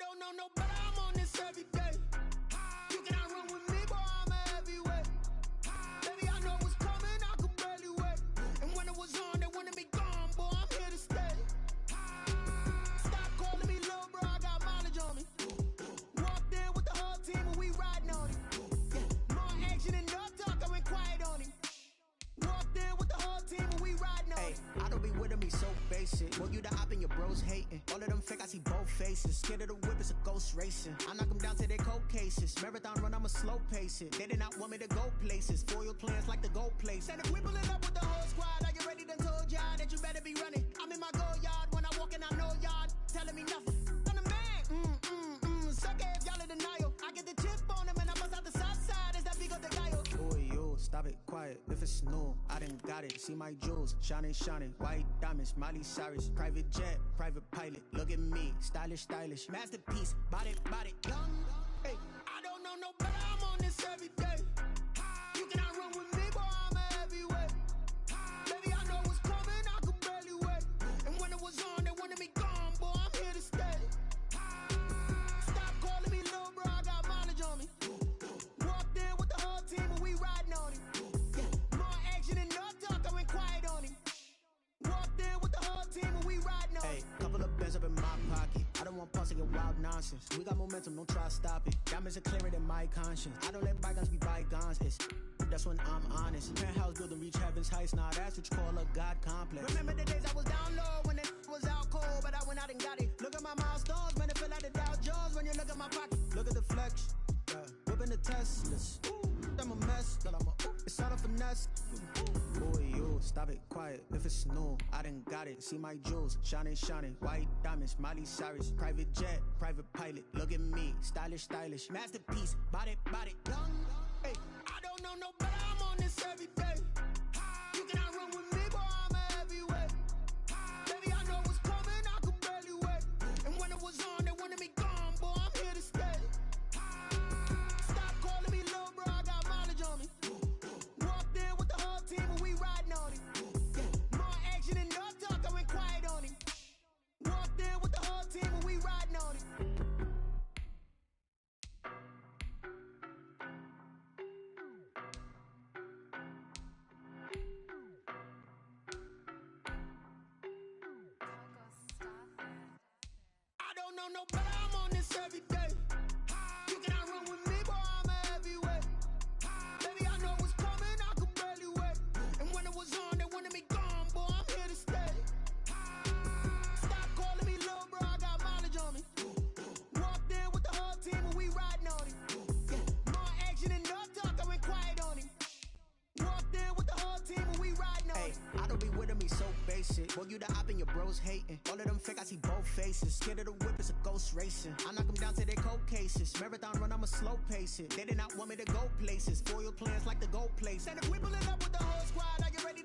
don't know no better, I'm on this every day. You cannot run with me, boy, I'm a heavyweight. Baby, I know what's coming, I could barely wait. And when it was on, they wanted me gone, boy, I'm here to stay. Stop calling me little bro, I got mileage on me. Walked in with the whole team and we riding on it. Yeah, more action and no talk, I went quiet on him. Walked in with the whole team and we riding on it. I don't be with me so basic. Well, you the op and your bros hating. All of them fake, I see both faces. Scared of the whip, it's a ghost racing. I knock them down to their cold cases. Marathon run, I'ma slow pace it. They did not want me to go places. Foil plans like the gold place. And if we pulling up with the whole squad, are you ready? Done told y'all that you better be running. I'm in my go yard. When I walk in, I know y'all telling me nothing. I'm the man. Suck it if y'all in denial. I get the chip on them and I bust out the south side. Is that big of the guy? Boy, yo, stop it, quiet. If it's new, I done got it. See my jewels, shining, shining. White diamonds, Miley Cyrus. Private jet, private pilot. Look at me, stylish, stylish. Masterpiece, body, young. Hey, I don't know no better, I'm on this every day. You cannot run with me, boy, I'm a heavyweight. Baby, I know what's coming, I could barely wait. And when it was on, they wanted me gone, boy, I'm here to stay. Stop calling me little bro, I got mileage on me. Walked in with the whole team and we riding on him. Yeah, more action and no talk, I went quiet on him. Walked in with the whole team and we riding on him. Couple of bands up in my pocket. I don't want pause to get wild nonsense. We got momentum, don't try to stop it. Diamonds are clearer than my conscience. I don't let bygones be bygones. That's when I'm honest. Penthouse building reach heaven's heights. Now that's what you call a God complex. Remember the days I was down low when it was out cold, but I went out and got it. Look at my milestones, man, it feel like the Dow Jones when you look at my pocket. Look at the flex, whipping the Teslas. I'm a mess, girl, it's all a finesse. Boy, yo, stop it, quiet. If it's new, I done got it. See my jewels, shining, shining. White diamonds, Miley Cyrus. Private jet, private pilot. Look at me, stylish, stylish. Masterpiece, body, young. Hey, I don't know no better, I'm on this every day. You cannot run with me, boy, I'm a heavyweight. Baby, I know what's coming, I could barely wait. And when it was on, they wanted me gone, boy, I'm here to stay. Stop calling me little bro, I got mileage on me. Walked in with the whole team and we riding on him. Yeah, more action and no talk, I went quiet on him. Walked in with the whole team and we riding on him. I don't know no better, I'm on this every day. You cannot run with me, boy, I'm a heavyweight. Baby, I know what's coming, I could barely wait. And when it was on, they wanted me gone, boy, I'm here to stay. Stop calling me little bro, I got mileage on me. Walked in with the whole team and we riding on him. Yeah, more action and no talk, I went quiet on him. Walked in with the whole team and we riding on him. I don't be with me so basic. Well, you the op and your bros hating. All of them fake, I see both faces. Scared of the whip, it's a ghost racing. I knock them down to their cold cases. Marathon run, I'ma slow pace it. They did not want me to go places. Foil plans like the gold place. And if we pulling up with the whole squad, are you ready?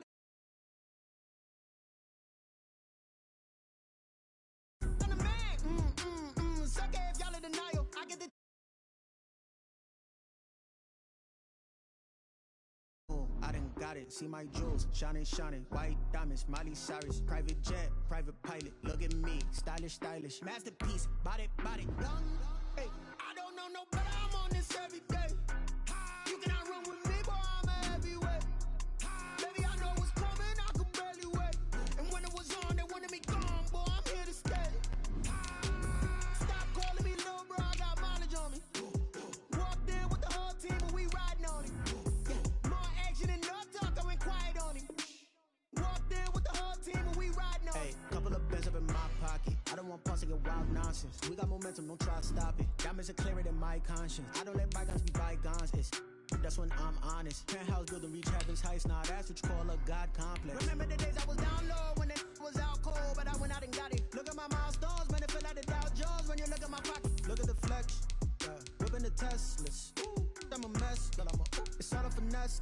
I'm the man. Suck it if y'all in denial. I get the I done got it. See my jewels, shining, shining. White diamonds, Miley Cyrus. Private jet, private pilot. Look at me, stylish, stylish. Masterpiece, body, young. Hey, I don't know no better, I'm on this every day. You cannot run with me, boy, I'm a heavyweight. Baby, I know what's coming, I could barely wait. And when it was on, they wanted me gone, boy, I'm here to stay. Stop calling me little bro, I got mileage on me. Walked in with the whole team and we riding on him. Yeah, more action and no talk, I went quiet on him. Walked in with the whole team and we riding on him. Couple of bands up in my pocket. I don't want pause to get wild nonsense. We got momentum, don't try to stop it. Diamonds are clearer than my conscience. I don't let bygones be bygones. That's when I'm honest. Penthouse building reach heaven's heights. Now that's what you call a God complex. Remember the days I was down low when it was out cold, but I went out and got it. Look at my milestones, man, it feel like the Dow Jones when you look at my pocket. Look at the flex, whipping the Teslas. I'm a mess, girl, it's all a finesse.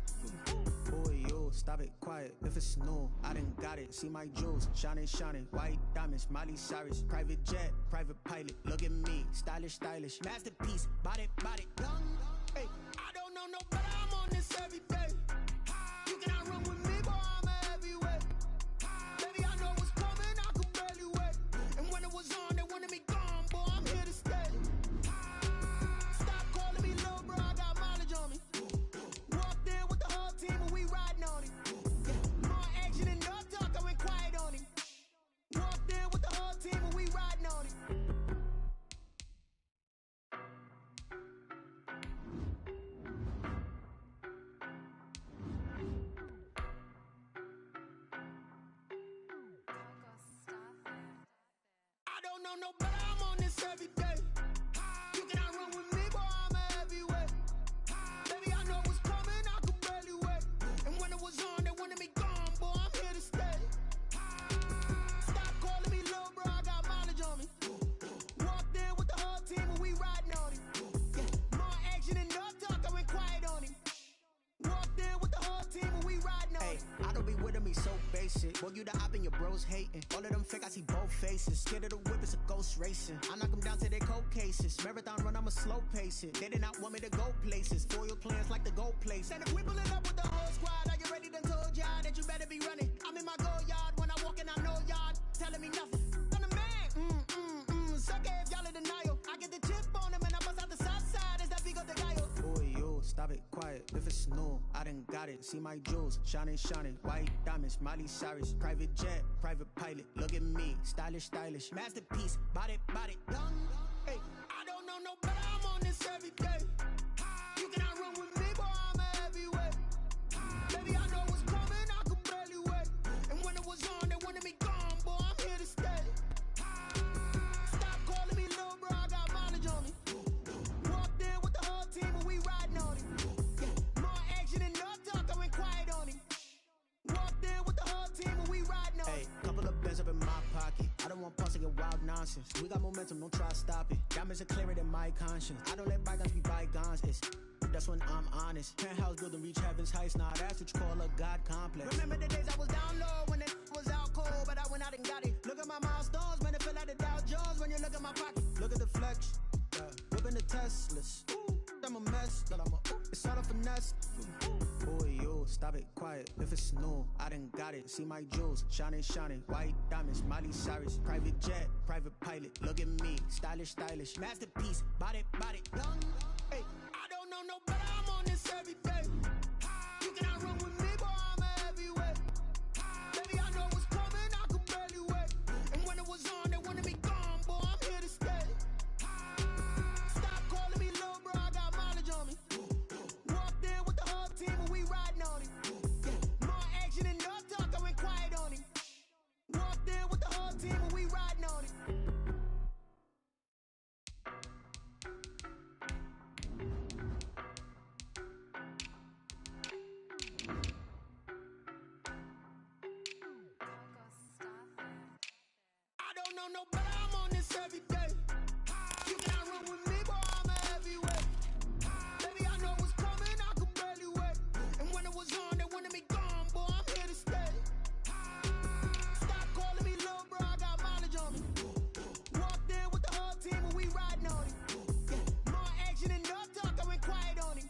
Boy, yo, stop it, quiet. If it's new, I done got it. See my jewels, shining, shining. White diamonds, Miley Cyrus. Private jet, private pilot. Look at me, stylish, stylish. Masterpiece, body, young. Hey, I don't know no better, I'm on this every day. You cannot run with me, boy, I'm a heavyweight. Baby, I know what's coming, I could barely wait. And when it was on, they wanted me gone, boy, I'm here to stay. don't know, but I'm on this every day. You cannot run with me, boy, I'm a heavyweight. Baby, I know what's coming, I could barely wait. And when it was on, they wanted me gone, boy, I'm here to stay. Stop calling me little bro, I got mileage on me. Walked in with the whole team and we riding on him. Yeah, more action and no talk, I went quiet on him. Walked in with the whole team and we riding on him. I don't be with me so basic. Boy, you the op and your bros hating. All of them fake, I see both faces. Scared of the whip, it's a ghost racing. I knock them down to their cold cases. Marathon run, I'ma slow pace it. They did not want me to go places. Foil plans like the gold place. And if we pulling up with the whole squad, are you ready? Done told y'all that you better be running. I'm in my go yard. When I walk in, I know y'all telling me nothing. I'm the man. Suck it if y'all in denial. I get the chip on them and I bust out the south side. Is that big of the guy? Boy, yo, stop it, quiet. If it's new, I done got it. See my jewels, shining, shining. White diamonds, Miley Cyrus. Private jet, private pilot. Look at me, stylish, stylish. Masterpiece, body, young. Hey, I don't know no better, I'm on this every day. You cannot run with me, boy, I'm a heavyweight. Baby, I know what's coming, I could barely wait. And when it was on, they wanted me gone, boy, I'm here to stay. Stop calling me little bro, I got mileage on me. Walked in with the whole team and we riding on him. Yeah, more action and no talk, I went quiet on him. Walked in with the whole team and we riding on him. Hey, couple of bands up in my pocket. I don't want pause to get wild nonsense. We got momentum, don't try to stop it. Diamonds are clearer than my conscience. I don't let bygones be bygones. That's when I'm honest. Penthouse building, reach heaven's heights. Nah, that's what you call a God complex. Remember the days I was down low when it was out cold, but I went out and got it. Look at my milestones, man, it feel like the Dow Jones when you look at my pocket. Look at the flex, whipping the Teslas. I'm a mess, it's all a finesse. Boy, yo, stop it, quiet. If it's new, I done got it. See my jewels, shining, shining. White diamonds, Miley Cyrus. Private jet, private pilot. Look at me, stylish, stylish. Masterpiece, body, young. Hey, I don't know no better, I'm on this every day. You cannot run with me, boy, I'm a heavyweight. Baby, I know what's coming, I could barely wait. And when it was on, they wanted me gone, boy, I'm here to stay. Stop calling me little bro, I got mileage on me. Walked in with the whole team and we riding on him. Yeah, more action and no talk, I went quiet on him. Walked in with the whole team and we riding on him. I don't know no better, I'm on this every day. You cannot run with me, boy, I'm a heavyweight. Baby, I know what's coming, I could barely wait. And when it was on, they wanted me gone, boy, I'm here to stay. Stop calling me little bro, I got mileage on me. Walked in with the whole team and we riding on him. Yeah, more action and no talk, I went quiet on him.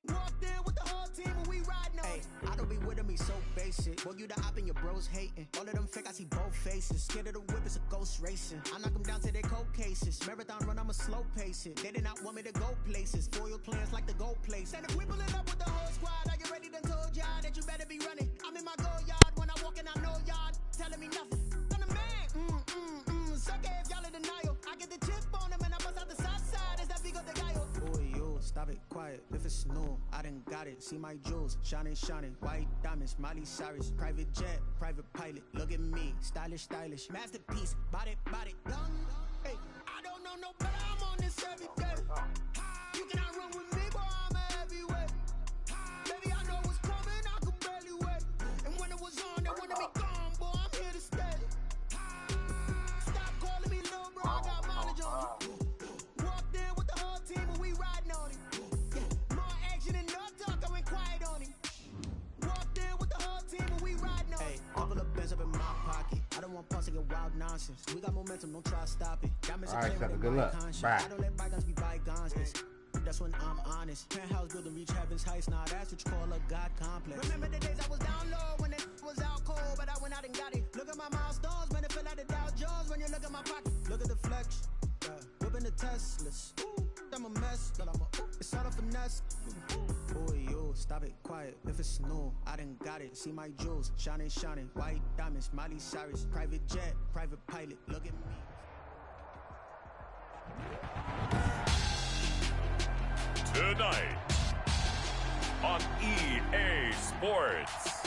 Walked in with the whole team and we riding on him. I don't be with me so basic. Boy, you the op and your bros hating. All of them fake, I see both faces. Scared of the whip, it's a ghost racing. I knock them down to their cold cases. Marathon run, I'ma slow pace it. They did not want me to go places. Foil plans like the gold place. And if we pulling up with the whole squad, are you ready? Done told y'all that you better be running. I'm in my go yard. When I walk in, I know y'all telling me nothing. I'm the man. Suck it if y'all in denial. I get the chip on them and I bust out the south side. Is that big of the guy? Boy, yo, stop it, quiet. If it's new, I done got it. See my jewels, shining, shining. White diamonds, Miley Cyrus. Private jet, private pilot. Look at me, stylish, stylish. Masterpiece, body, young. Hey, I don't know no better, I'm on this every day. You cannot run with me, boy, I'm a heavyweight. Baby, I know what's coming, I could barely wait. And when it was on, they wanted me gone, boy, I'm here to stay. Stop calling me little bro, I got mileage on me. Walked in with the whole team and we riding on him. Yeah, more action and no talk, I went quiet on him. Walked in with the whole team and we riding on him. Hey, couple of bands up in my pocket. I don't want pause to get wild nonsense. We got momentum, don't try to stop it. Diamonds are clearer than my conscience. I don't let bygones be bygones. That's when I'm honest. Penthouse building, reach heaven's heights. Nah, that's what you call a God complex. Remember the days I was down low when it was out cold, but I went out and got it. Look at my milestones, man, it feel like the Dow Jones when you look at my pocket. Look at the flex, whipping the Teslas. I'm a mess, it's all a finesse. Boy, yo, stop it, quiet. If it's new, I done got it. See my jewels, shining, shining. White diamonds, Miley Cyrus. Private jet, private pilot. Look at me. Tonight on EA Sports,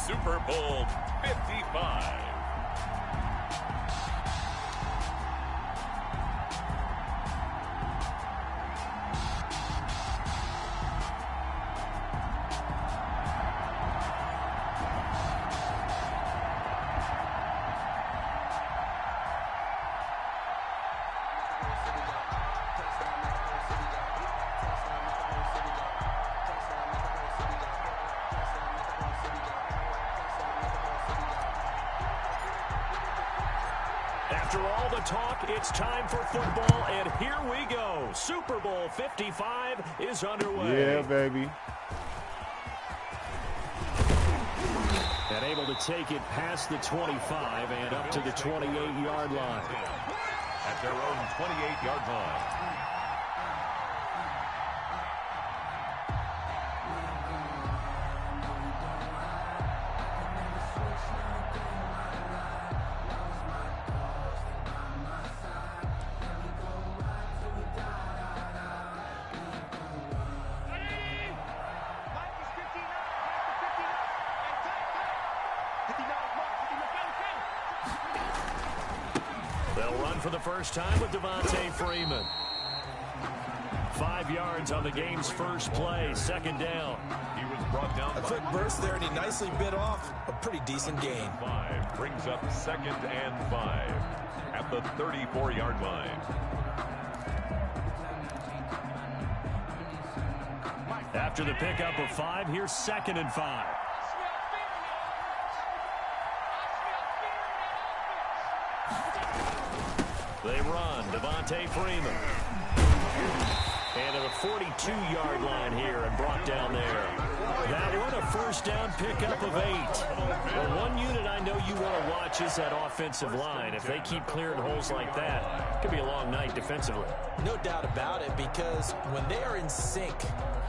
Super Bowl 55. After all the talk, it's time for football, and here we go. Super Bowl 55 is underway. Yeah, baby. And able to take it past the 25 and up to the 28-yard line. At their own 28-yard line. They'll run for the first time with Devontae Freeman. 5 yards on the game's first play, second down. He was brought down. A quick burst there, and he nicely bit off a pretty decent gain. 5 brings up 2nd and 5 at the 34-yard line. After the pickup of 5, here's 2nd and 5. They run, Devontae Freeman. And at the 42-yard line here and brought down there. That one, a first down pickup of 8. Well, one unit I know you want to watch is that offensive line. If they keep clearing holes like that, it could be a long night defensively. No doubt about it, because when they are in sync,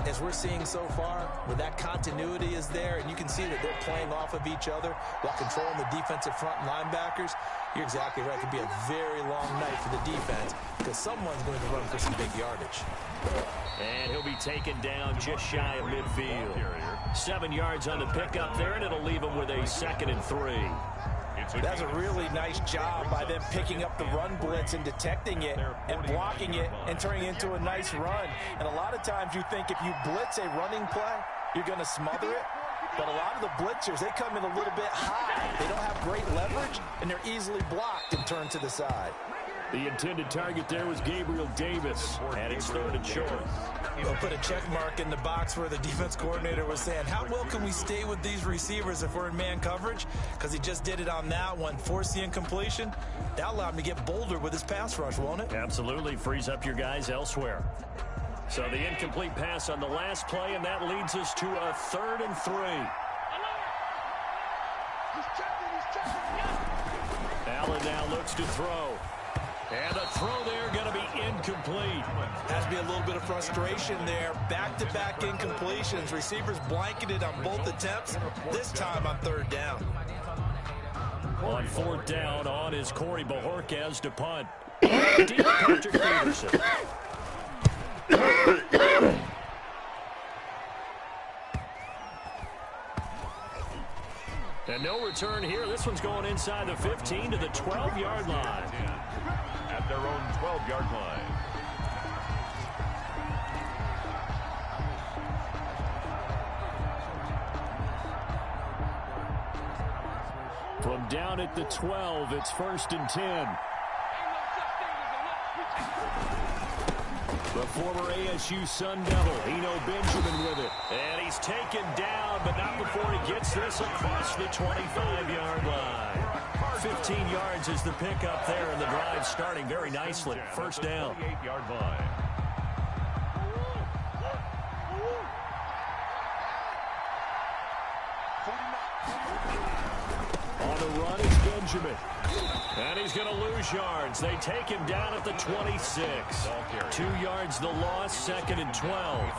as we're seeing so far, where that continuity is there, and you can see that they're playing off of each other while controlling the defensive front linebackers, you're exactly right. It could be a very long night for the defense because someone's going to run for some big yardage. And he'll be taken down just shy of midfield. 7 yards on the pickup there, and it'll leave him with a 2nd and 3. That's a really nice job by them picking up the run blitz and detecting it and blocking it and turning it into a nice run. And a lot of times you think if you blitz a running play, you're going to smother it. But a lot of the blitzers, they come in a little bit high. They don't have great leverage, and they're easily blocked and turned to the side. The intended target there was Gabriel Davis, and it's 3rd and short. We'll put a check mark in the box where the defense coordinator was saying, how well can we stay with these receivers if we're in man coverage? Because he just did it on that one, forced the incompletion. That'll allow him to get bolder with his pass rush, won't it? Absolutely, frees up your guys elsewhere. So the incomplete pass on the last play, and that leads us to a 3rd and 3. Allen now looks to throw. And the throw there going to be incomplete. Has to be a little bit of frustration there. Back-to-back incompletions. Receivers blanketed on both attempts. This time on 3rd down. On 4th down, on is Corey Bojorquez to punt. Deep Patrick Peterson. And no return here. This one's going inside the 15 to the 12-yard line. At their own 12-yard line. From down at the 12, it's 1st and 10. The former ASU Sun Devil, Eno Benjamin with it. And he's taken down, but not before he gets this across the 25-yard line. 15 yards is the pickup there, and the drive starting very nicely. First down. 28-yard line. On the run is Benjamin. And he's going to lose yards. They take him down at the 26. 2 yards the loss, 2nd and 12.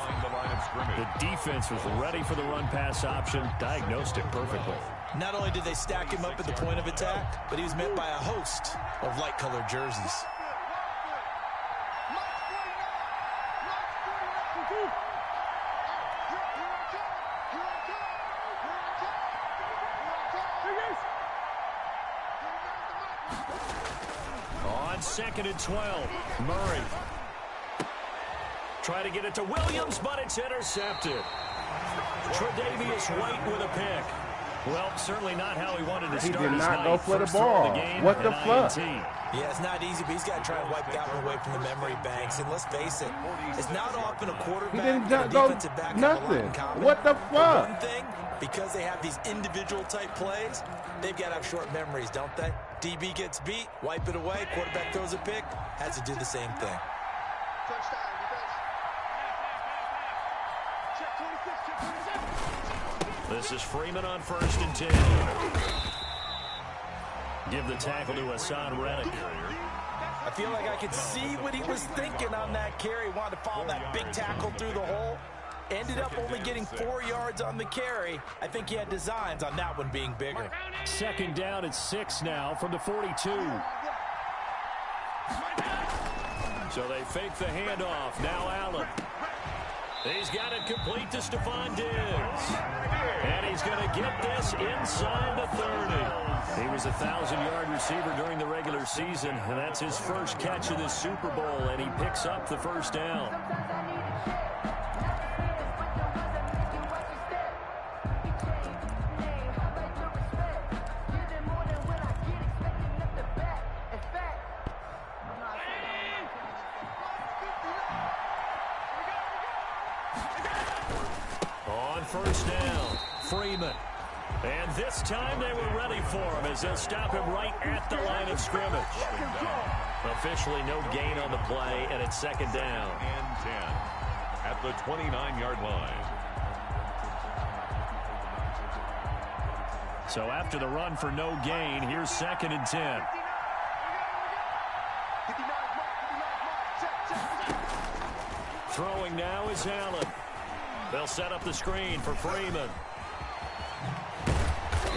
The defense was ready for the run-pass option, diagnosed it perfectly. Not only did they stack him up at the point of attack, but he was met by a host of light-colored jerseys. On 2nd and 12, Murray. Try to get it to Williams, but it's intercepted. Tre'Davious White with a pick. Well, certainly not how he wanted to start his night. He did not go for the First throw of ball. game, What the fuck? Yeah, it's not easy, but he's got to try and wipe that one away from the memory banks. And let's face it, it's not often a quarterback He didn't and a go defensive back nothing. have a lot in common. What the But fuck? one thing, because they have these individual type plays, they've got to have short memories, don't they? DB gets beat, wipe it away, quarterback throws a pick, has to do the same thing. This is Freeman on 1st and 10. Give the tackle to Hassan Reddick. I feel like I could see what he was thinking on that carry. Wanted to follow that big tackle through the hole. Ended up only getting 4 yards on the carry. I think he had designs on that one being bigger. 2nd down at 6 now from the 42. So they fake the handoff. Now Allen. He's got it complete to Stephon Diggs. And he's going to get this inside the 30. He was a 1,000-yard receiver during the regular season, and that's his first catch of this Super Bowl, and he picks up the 1st down. On 1st down, Freeman. And this time they were ready for him as they'll stop him right at the line of scrimmage. Officially no gain on the play, and it's 2nd down. And 10 at the 29-yard line. So after the run for no gain, here's 2nd and 10. Throwing now is Allen. They'll set up the screen for Freeman.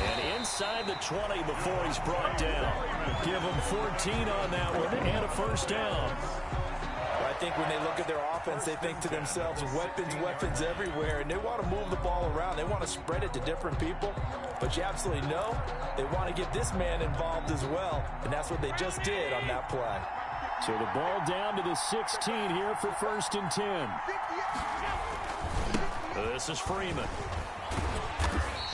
And inside the 20 before he's brought down. Give him 14 on that one and a 1st down. I think when they look at their offense, they think to themselves, weapons everywhere, and they want to move the ball around. They want to spread it to different people, but you absolutely know they want to get this man involved as well, and that's what they just did on that play. So the ball down to the 16 here for 1st and 10. This is Freeman.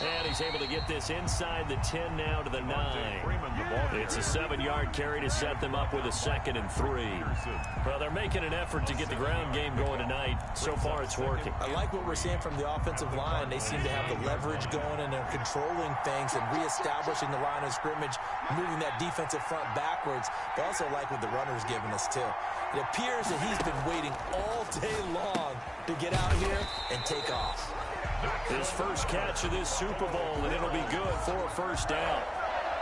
And he's able to get this inside the 10 now to the 9. It's a 7-yard carry to set them up with a 2nd and 3. Well, they're making an effort to get the ground game going tonight. So far, it's working. I like what we're seeing from the offensive line. They seem to have the leverage going, and they're controlling things and reestablishing the line of scrimmage, moving that defensive front backwards. But also like what the runner's giving us, too. It appears that he's been waiting all day long to get out here and take off. His first catch of this Super Bowl, and it'll be good for a 1st down.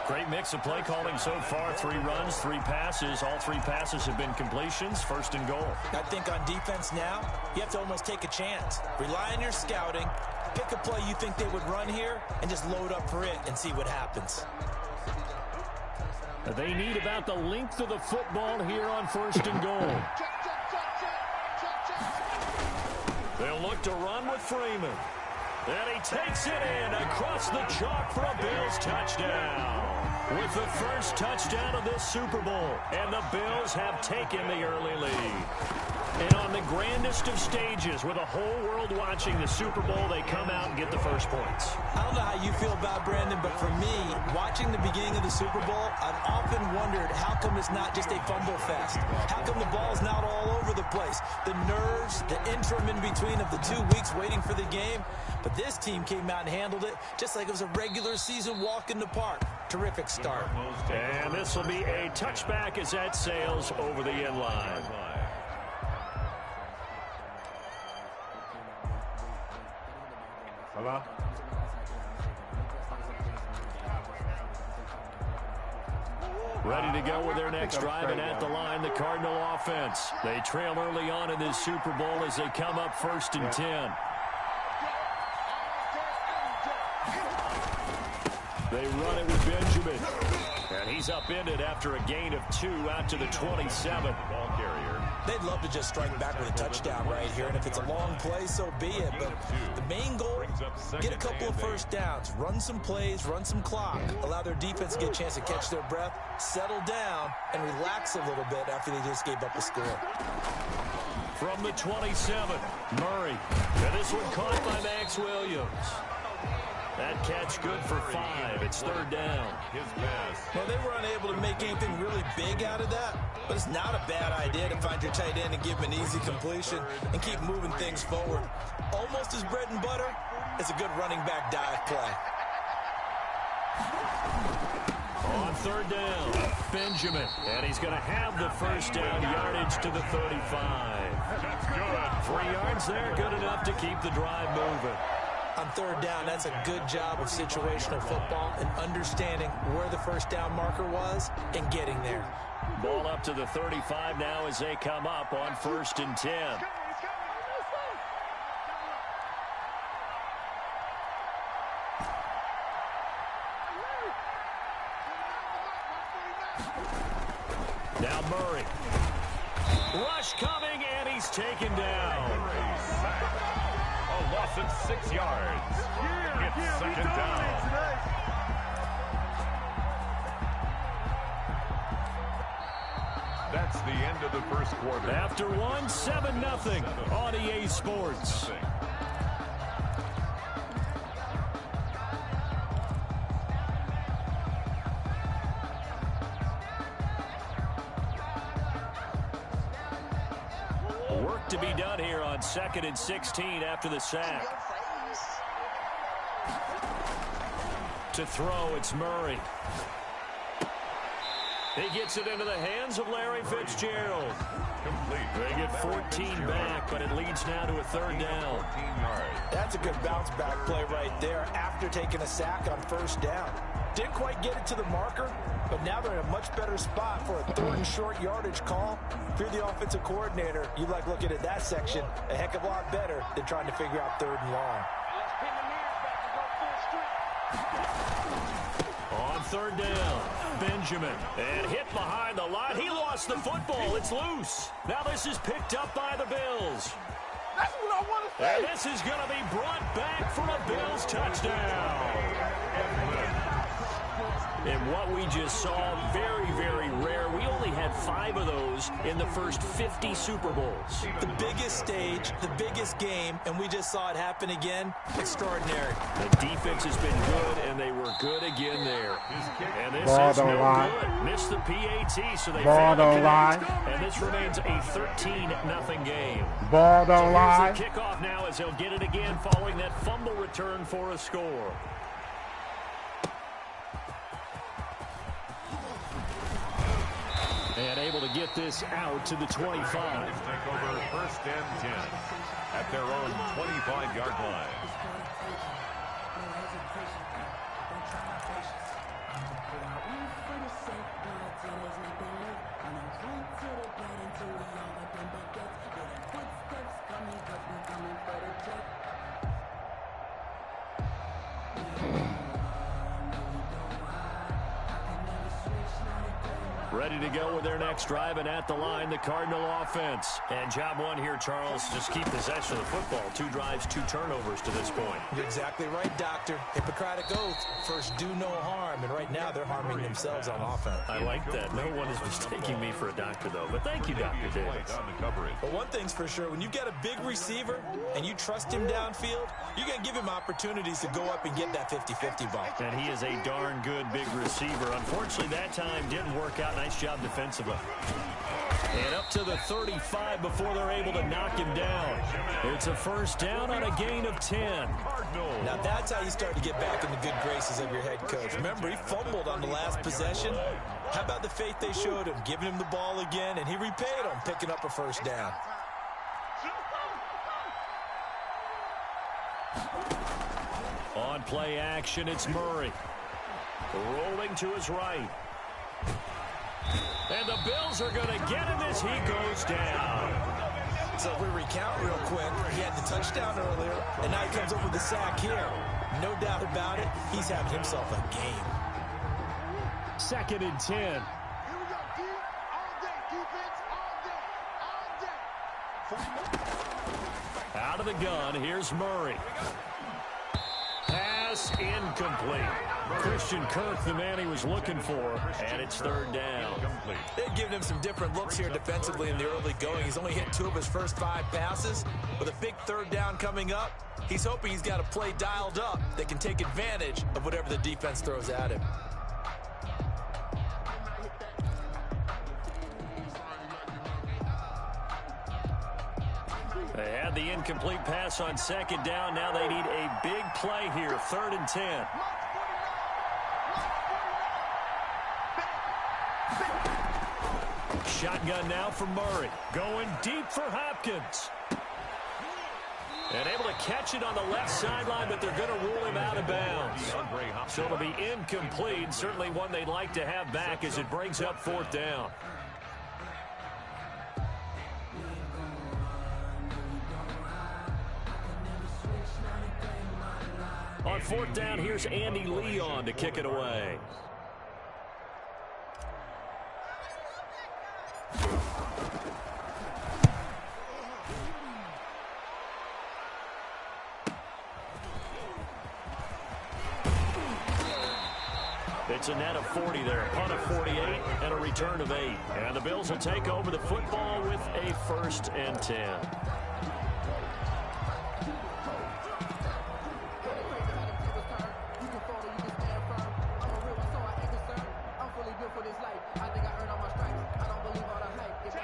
Great mix of play calling so far. 3 runs, 3 passes. All 3 passes have been completions. 1st and goal. I think on defense now, you have to almost take a chance. Rely on your scouting. Pick a play you think they would run here and just load up for it and see what happens. They need about the length of the football here on 1st and goal. They'll look to run with Freeman. And he takes it in across the chalk for a Bills touchdown. With the first touchdown of this Super Bowl. And the Bills have taken the early lead. And on the grandest of stages, with a whole world watching the Super Bowl, they come out and get the first points. I don't know how you feel about Brandon, but for me, watching the beginning of the Super Bowl, I've often wondered how come it's not just a fumble fest? How come the ball's not all over the place? The nerves, the interim in between of the 2 weeks waiting for the game. But this team came out and handled it just like it was a regular season walk in the park. Terrific start. And this will be a touchback as that sails over the end line. Ready to go with their next drive, and at the line, the Cardinal offense. They trail early on in this Super Bowl as they come up 1st and 10. They run it with Benjamin. And he's upended after a gain of 2 out to the 27. Ball carrier. They'd love to just strike back with a touchdown right here, and if it's a long play, so be it. But the main goal, get a couple of 1st downs, run some plays, run some clock, allow their defense to get a chance to catch their breath, settle down, and relax a little bit after they just gave up a score. From the 27, Murray. And this one caught by Max Williams. That catch good for 5. It's 3rd down. His pass. Well, they were unable to make anything really big out of that, but it's not a bad idea to find your tight end and give him an easy completion and keep moving things forward. Almost as bread and butter as a good running back dive play. On third down, Benjamin. And he's going to have the first down yardage to the 35. 3 yards there, good enough to keep the drive moving. On third down, that's a good job of situational football and understanding where the first down marker was and getting there. Ball up to the 35 now as they come up on 1st and 10. Now Murray. Rush coming, and he's taken down. A loss of 6 yards. It's second down. That's the end of the first quarter. After one, 7-0 on EA Sports. Work to be done here on 2nd and 16 after the sack. To throw, it's Murray. He gets it into the hands of Larry Fitzgerald. Complete. They get 14 back, but it leads now to a 3rd down. That's a good bounce-back play right there after taking a sack on 1st down. Didn't quite get it to the marker, but now they're in a much better spot for a 3rd and short yardage call. If you're the offensive coordinator, you like looking at that section a heck of a lot better than trying to figure out 3rd and long. On 3rd down, Benjamin. And hit behind the line. He lost the football. It's loose. Now this is picked up by the Bills. That's what I want to say. And this is going to be brought back for a Bills touchdown. And what we just saw, very, very rare. We only had 5 of those in the first 50 Super Bowls. The biggest stage, the biggest game, and we just saw it happen again. Extraordinary. The defense has been good, and they were good again there. And this is no good. Missed the PAT, so they failed to connect. And this remains a 13-0 game. Ball don't lie. Here's the kickoff now as they'll get it again following that fumble return for a score. And able to get this out to the 25. Take over 1st and 10 at their own 25-yard line. Ready to go with their next drive, and at the line, the Cardinal offense. And job one here, Charles, just keep possession of the football. 2 drives, 2 turnovers to this point. You're exactly right, Doctor. Hippocratic oath. First, do no harm. And right now, they're harming themselves on offense. I like that. No one is mistaking me for a doctor, though. But thank you, Dr. Davis. But one thing's for sure. When you've got a big receiver and you trust him downfield, you're going to give him opportunities to go up and get that 50-50 ball. And he is a darn good big receiver. Unfortunately, that time didn't work out. Nice job defensively. And up to the 35 before they're able to knock him down. It's a 1st down on a gain of 10. Now that's how you start to get back in the good graces of your head coach. Remember, he fumbled on the last possession. How about the faith they showed him, giving him the ball again, and he repaid them, picking up a 1st down. On play action, it's Murray. Rolling to his right. And the Bills are going to get him as he goes down. So if we recount real quick, he had the touchdown earlier, and now he comes up with the sack here. No doubt about it, he's having himself a game. 2nd and 10. Here we go, D. All day. Defense all day. Out of the gun, here's Murray. Pass incomplete. Christian Kirk, the man he was looking for, and it's 3rd down. They've given him some different looks here defensively in the early going. He's only hit 2 of his first 5 passes. With a big 3rd down coming up, he's hoping he's got a play dialed up that can take advantage of whatever the defense throws at him. They had the incomplete pass on 2nd down. Now they need a big play here, 3rd and 10. shotgun now for Murray. Going deep for Hopkins. And able to catch it on the left sideline, but they're going to rule him out of bounds. So it'll be incomplete. Certainly one they'd like to have back as it brings up 4th down. On 4th down, here's Andy Leon to kick it away. It's a net of 40 there, punt of 48, and a return of 8. And the Bills will take over the football with a 1st and 10.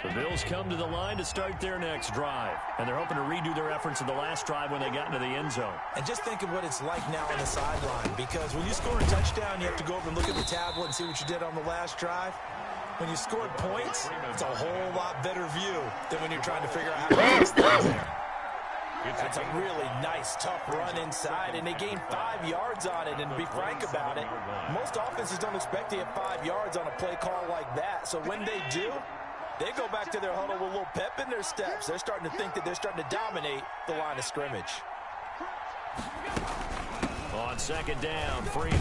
The Bills come to the line to start their next drive. And they're hoping to redo their efforts in the last drive when they got into the end zone. And just think of what it's like now on the sideline, because when you score a touchdown, you have to go over and look at the tablet and see what you did on the last drive. When you scored points, it's a whole lot better view than when you're trying to figure out how to fix things there. That's a really nice, tough run inside, and they gained 5 yards on it. And to be frank about it, most offenses don't expect to get 5 yards on a play call like that. So when they do, they go back to their huddle with a little pep in their steps. They're starting to think that they're starting to dominate the line of scrimmage. On 2nd down, Freeman.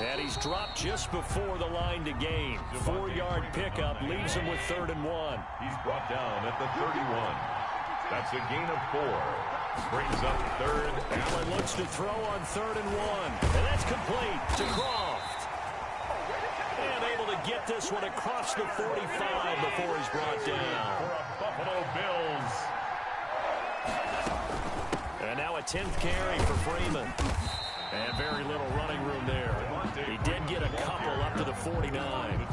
And he's dropped just before the line to gain. 4-yard pickup leaves him with 3rd and 1. He's brought down at the 31. That's a gain of 4. Brings up 3rd. Allen looks to throw on 3rd and 1. And that's complete to Croft. And able to get this one across the 45 before he's brought down. For a Buffalo Bills. And now a 10th carry for Freeman. And very little running room there. He did get a couple up to the 49.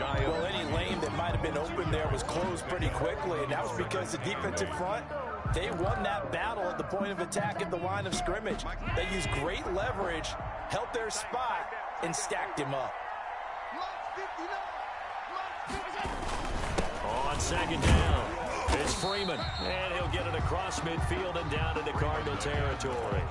Well, any lane that might have been open there was closed pretty quickly, and that was because the defensive front, they won that battle at the point of attack at the line of scrimmage. They used great leverage, held their spot, and stacked him up. On 2nd down, it's Freeman, and he'll get it across midfield and down into Cardinal territory.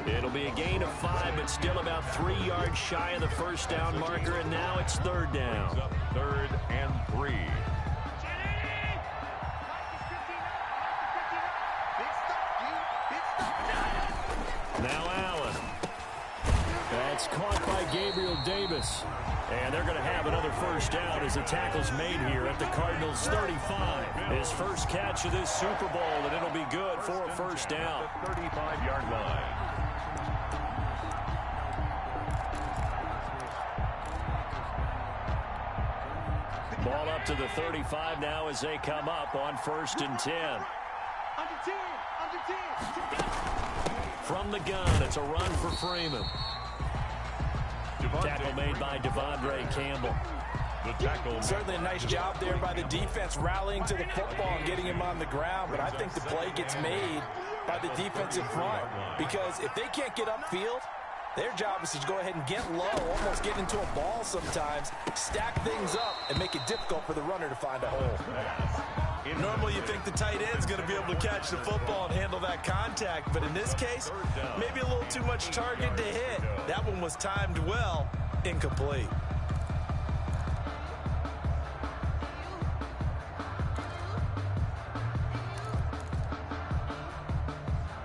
It'll be a gain of 5, but still about 3 yards shy of the 1st down marker, and now it's 3rd down. 3rd and 3. Now Allen. That's caught by Gabriel Davis. And they're going to have another 1st down as the tackle's made here at the Cardinals' 35. His first catch of this Super Bowl, and it'll be good for a 1st down. 35-yard line. Ball up to the 35 now as they come up on 1st and 10. From the gun, it's a run for Freeman. Tackle made by Devondre Campbell. Certainly a nice job there by the defense rallying to the football and getting him on the ground, but I think the play gets made by the defensive front, because if they can't get upfield, their job is to go ahead and get low, almost get into a ball sometimes, stack things up, and make it difficult for the runner to find a hole. Normally you think the tight end's going to be able to catch the football and handle that contact, but in this case, maybe a little too much target to hit. That one was timed well, incomplete.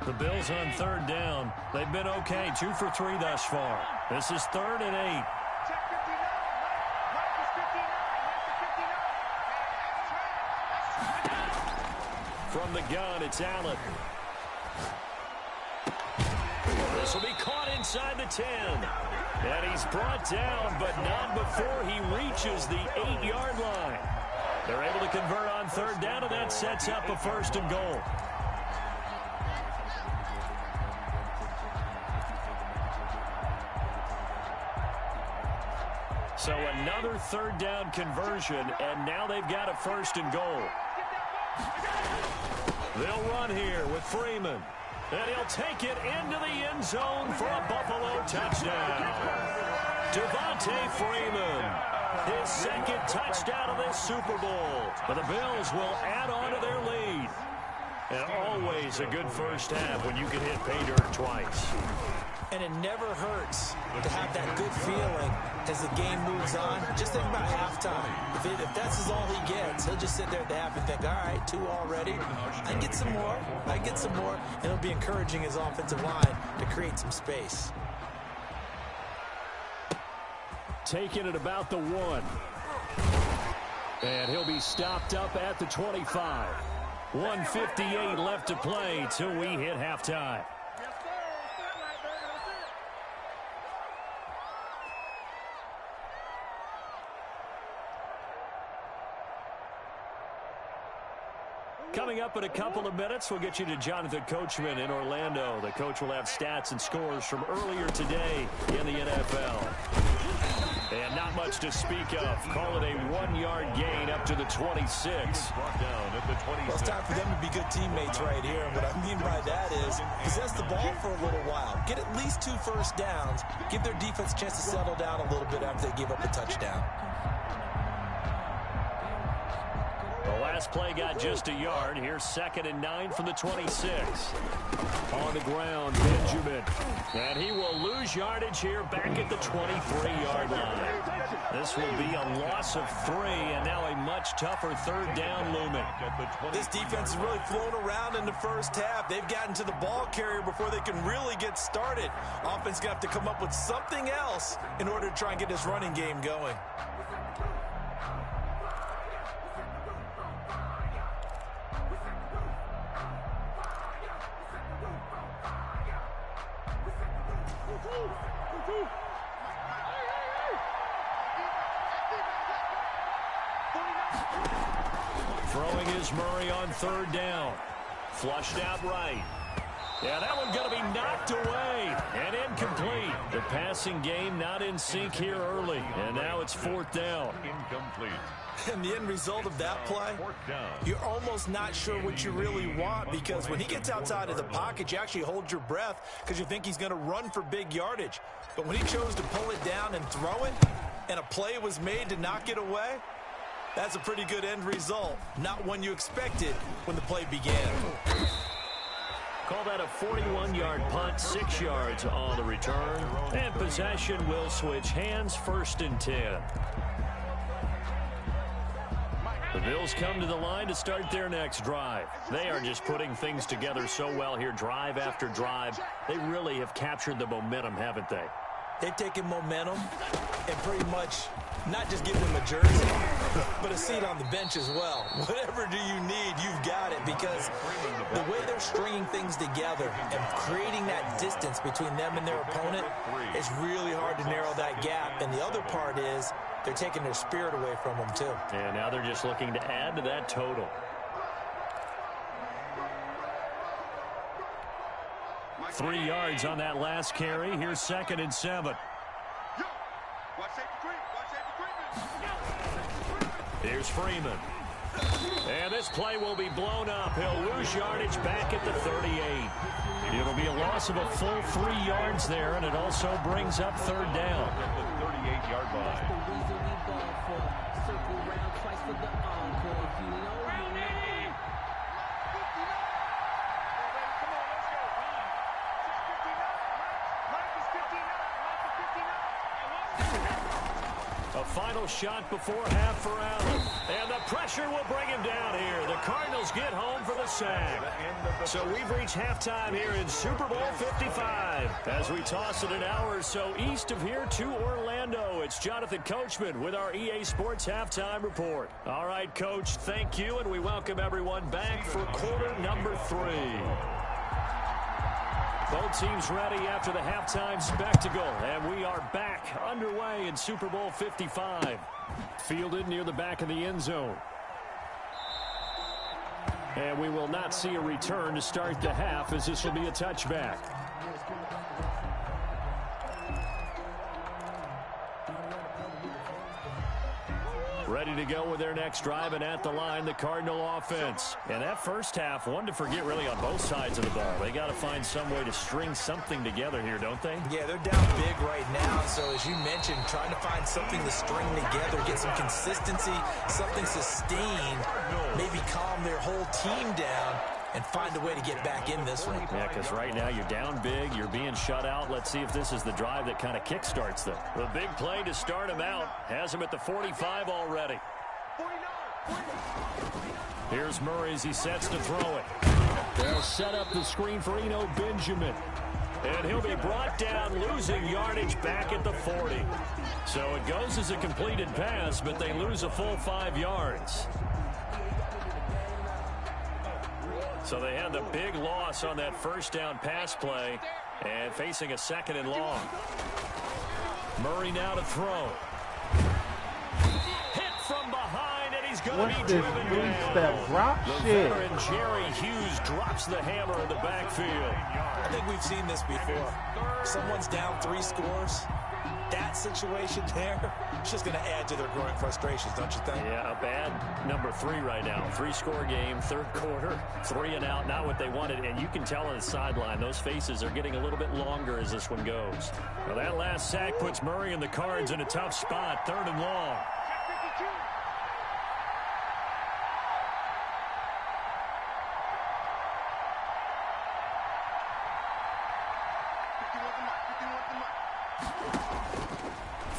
The Bills on 3rd down. They've been okay, 2 for 3 thus far. This is 3rd and 8. From the gun, it's Allen. This will be caught inside the 10. And he's brought down, but not before he reaches the 8-yard line. They're able to convert on 3rd down, and that sets up a 1st and goal. So another 3rd down conversion, and now they've got a 1st and goal. They'll run here with Freeman, and he'll take it into the end zone for a Buffalo touchdown. Devontae Freeman His second touchdown of this Super Bowl. But the Bills will add on to their lead. And always a good first half when you can hit pay dirt twice. And it never hurts to have that good feeling as the game moves on. Just think about halftime. If that's all he gets, he'll just sit there at the half and think, all right, 2 already. I get some more. I get some more. And it'll be encouraging his offensive line to create some space. Taking it about the 1. And he'll be stopped up at the 25. 1:58 left to play till we hit halftime. Coming up in a couple of minutes, we'll get you to Jonathan Coachman in Orlando. The coach will have stats and scores from earlier today in the NFL. And not much to speak of. Call it a 1-yard gain up to the 26. Well, it's time for them to be good teammates right here. And what I mean by that is possess the ball for a little while. Get at least 2 first downs. Give their defense a chance to settle down a little bit after they give up a touchdown. The last play got just a yard. Here's 2nd and 9 from the 26. On the ground, Benjamin. And he will lose yardage here back at the 23-yard line. This will be a loss of 3, and now a much tougher 3rd down looming. This defense has really flown around in the first half. They've gotten to the ball carrier before they can really get started. Offense going to have to come up with something else in order to try and get this running game going. Throwing is Murray on 3rd down. Flushed out right. Yeah, that one's going to be knocked away and incomplete. The passing game not in sync here early, and now it's 4th down. Incomplete. And the end result of that play, you're almost not sure what you really want, because when he gets outside of the pocket, you actually hold your breath because you think he's going to run for big yardage. But when he chose to pull it down and throw it, and a play was made to knock it away, that's a pretty good end result. Not one you expected when the play began. Call that a 41-yard punt, 6 yards on the return. And possession will switch hands, 1st and 10. The Bills come to the line to start their next drive. They are just putting things together so well here, drive after drive. They really have captured the momentum, haven't they? They've taken momentum and pretty much not just give them a jersey, but a seat on the bench as well. Whatever do you need, you've got it, because the way they're stringing things together and creating that distance between them and their opponent, it's really hard to narrow that gap. And the other part is they're taking their spirit away from them too. And now they're just looking to add to that total. Three yards on that last carry. Here's 2nd and 7. Here's Freeman. And this play will be blown up. He'll lose yardage back at the 38. It'll be a loss of a full 3 yards there, and it also brings up 3rd down. At the 38-yard line. A final shot before half for Allen. And the pressure will bring him down here. The Cardinals get home for the sack. So we've reached halftime here in Super Bowl 55. As we toss it an hour or so east of here to Orlando, it's Jonathan Coachman with our EA Sports Halftime Report. All right, Coach, thank you, and we welcome everyone back for quarter number 3. Both teams ready after the halftime spectacle, and we are back underway in Super Bowl 55. Fielded near the back of the end zone. And we will not see a return to start the half, as this will be a touchback. ready to go with their next drive, and at the line, the Cardinal offense. And that first half, one to forget really on both sides of the ball. They got to find some way to string something together here, don't they? Yeah, they're down big right now. So as you mentioned, trying to find something to string together, get some consistency, something sustained, maybe calm their whole team down and find a way to get back in this one. Yeah, because right now you're down big, you're being shut out. Let's see if this is the drive that kind of kickstarts them. The big play to start him out has him at the 45 already. Here's Murray as he sets to throw it. They'll set up the screen for Eno Benjamin. And he'll be brought down, losing yardage back at the 40. So it goes as a completed pass, but they lose a full 5 yards. So they had the big loss on that first down pass play and facing a 2nd and long. Murray now to throw. Hit from behind, and he's going to be driven down. The veteran Jerry Hughes drops the hammer in the backfield. I think we've seen this before. Someone's down 3 scores. That situation there, it's just going to add to their growing frustrations, don't you think? Yeah, a bad number 3 right now. 3-score game, 3rd quarter, 3 and out, not what they wanted. And you can tell on the sideline, those faces are getting a little bit longer as this one goes. Well, that last sack puts Murray and the Cards in a tough spot, 3rd and long.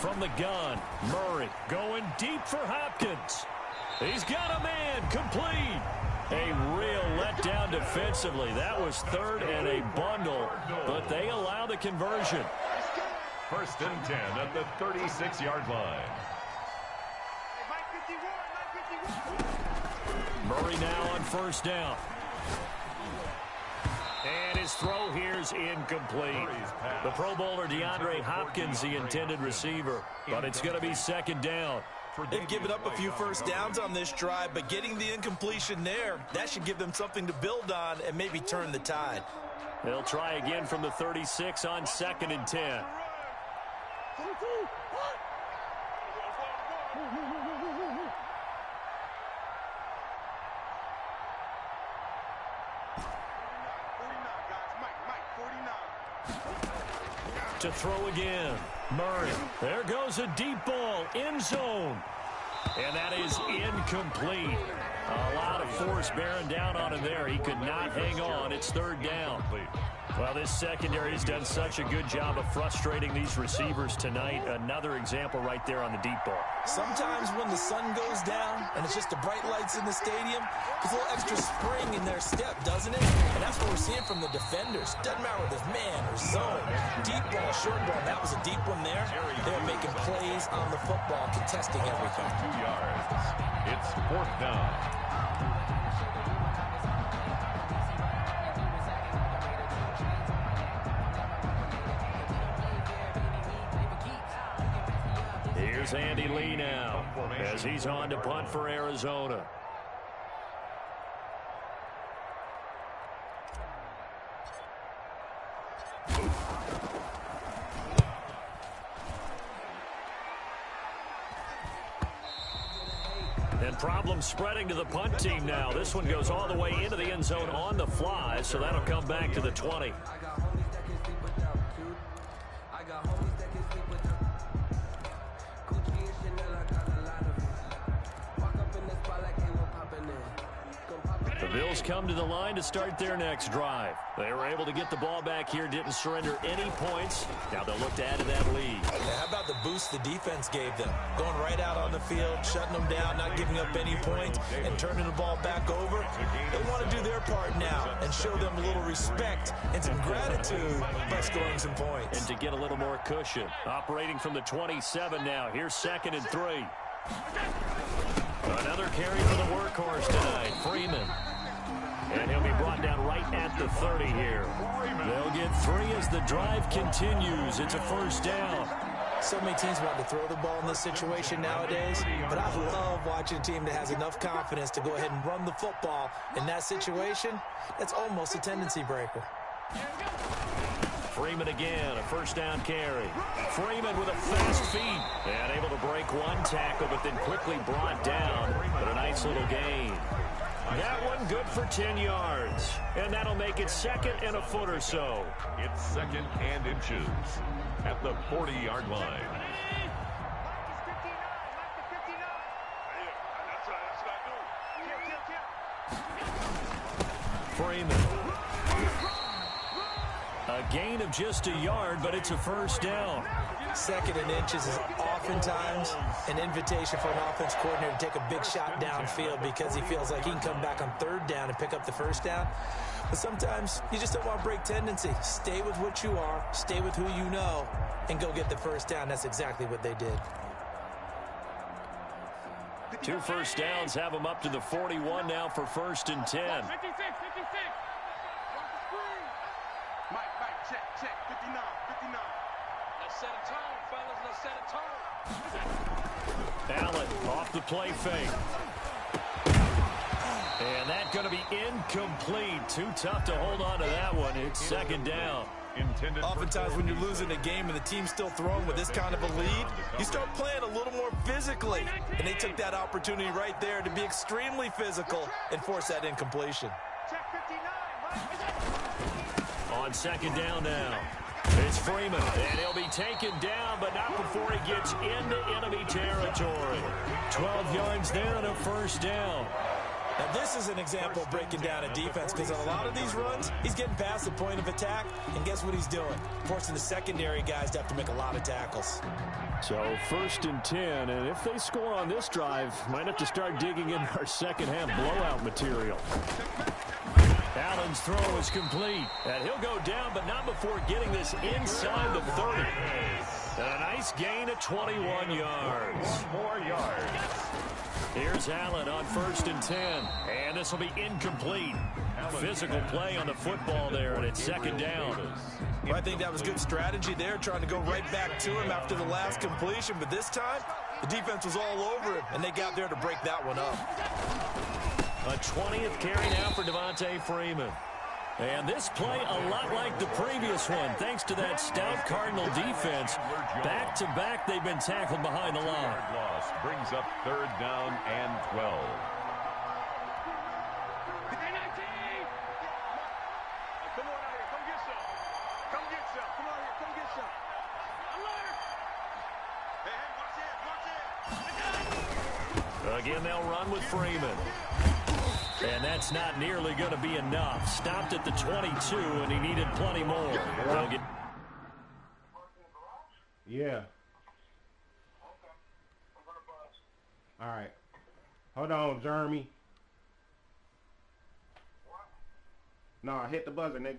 From the gun, Murray going deep for Hopkins. He's got a man, complete. A real letdown defensively. That was 3rd and a bundle, but they allow the conversion. 1st and 10 at the 36-yard line. Murray now on 1st down. And his throw here's incomplete. The Pro Bowler DeAndre Hopkins, the intended receiver, but it's going to be 2nd down. They've given up a few first downs on this drive, but getting the incompletion there, that should give them something to build on and maybe turn the tide. They'll try again from the 36 on 2nd and 10. To throw again. Murray. There goes a deep ball. End zone. And that is incomplete. A lot of force bearing down on him there. He could not hang on. It's 3rd down. Well, this secondary has done such a good job of frustrating these receivers tonight. Another example right there on the deep ball. Sometimes when the sun goes down and it's just the bright lights in the stadium, there's a little extra spring in their step, doesn't it? And that's what we're seeing from the defenders. Doesn't matter whether it's man or zone, deep ball, short ball. That was a deep one there. They're making plays on the football, contesting everything. 2 yards. It's 4th down. Here's Andy Lee now as he's on to punt for Arizona. And problems spreading to the punt team now. This one goes all the way into the end zone on the fly, so that'll come back to the 20. The Bills come to the line to start their next drive. They were able to get the ball back here, didn't surrender any points. Now they'll look to add to that lead. Yeah, how about the boost the defense gave them? Going right out on the field, shutting them down, not giving up any points, and turning the ball back over. They want to do their part now and show them a little respect and some gratitude by scoring some points. And to get a little more cushion. Operating from the 27 now. Here's 2nd and 3. Another carry for the workhorse tonight, Freeman. And he'll be brought down right at the 30 here. They'll get 3 as the drive continues. It's a 1st down. So many teams want to throw the ball in this situation nowadays, but I love watching a team that has enough confidence to go ahead and run the football. In that situation, that's almost a tendency breaker. Freeman again, a first down carry. Freeman with a fast feet and able to break one tackle, but then quickly brought down. But a nice little gain. That one good for 10 yards. And that'll make it second and a foot or so. It's second and inches at the 40-yard line. Freeman. A gain of just a yard, but it's a first down. Second and inches is oftentimes an invitation for an offense coordinator to take a big shot downfield because he feels like he can come back on third down and pick up the first down. But sometimes you just don't want to break tendency. Stay with what you are, stay with who you know, and go get the first down. That's exactly what they did. 2 first downs have them up to the 41 now for first and 10. 56. Mike, check. 59. Let's set a tone, fellas. Let's set a tone. Allen off the play fake. And that's going to be incomplete. Too tough to hold on to that one. It's second down. Oftentimes when you're losing a game and the team's still throwing with this kind of a lead, you start playing a little more physically. And they took that opportunity right there to be extremely physical and force that incompletion. On second down now, it's Freeman, and he'll be taken down, but not before he gets into enemy territory. 12 yards there and a first down. Now, this is an example of breaking down a defense because on a lot of these runs, he's getting past the point of attack, and guess what he's doing? Forcing the secondary guys to have to make a lot of tackles. So first and 10, and if they score on this drive, might have to start digging in our second half blowout material. Allen's throw is complete, and he'll go down, but not before getting this inside the 30. And a nice gain of 21 yards. 1 more yard. Here's Allen on first and 10, and this will be incomplete. Physical play on the football there, and it's second down. Well, I think that was good strategy there, trying to go right back to him after the last completion, but this time, the defense was all over him, and they got there to break that one up. A 20th carry now for Devontae Freeman. And this play a lot like the previous one, thanks to that stout Cardinal defense. Back-to-back, they've been tackled behind the line. Loss brings up third down and 12. Come on out here. Come get some. Come get some. Come on here. Come get some. Hey, watch it. Again, they'll run with Freeman. And that's not nearly going to be enough. Stopped at the 22, and he needed plenty more. Yeah. All right. Hold on, Jeremy. Nah, hit the buzzer, nigga.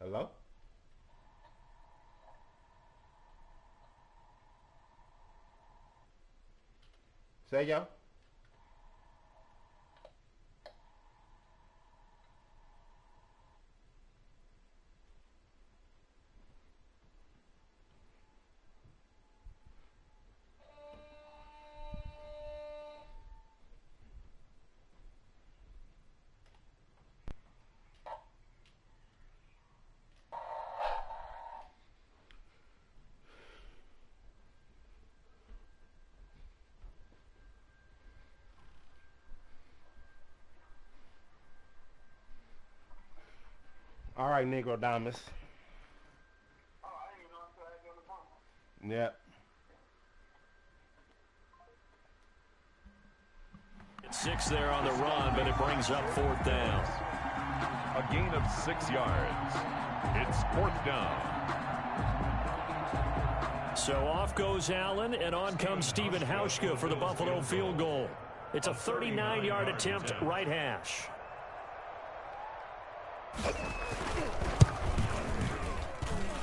Hello? Say yo. All right, Negro Damas. Yep. It's 6 there on the run, but it brings up 4th down. A gain of 6 yards. It's 4th down. So off goes Allen, and on comes Stephen Hauschka for the Buffalo field goal. It's a 39-yard attempt, right hash.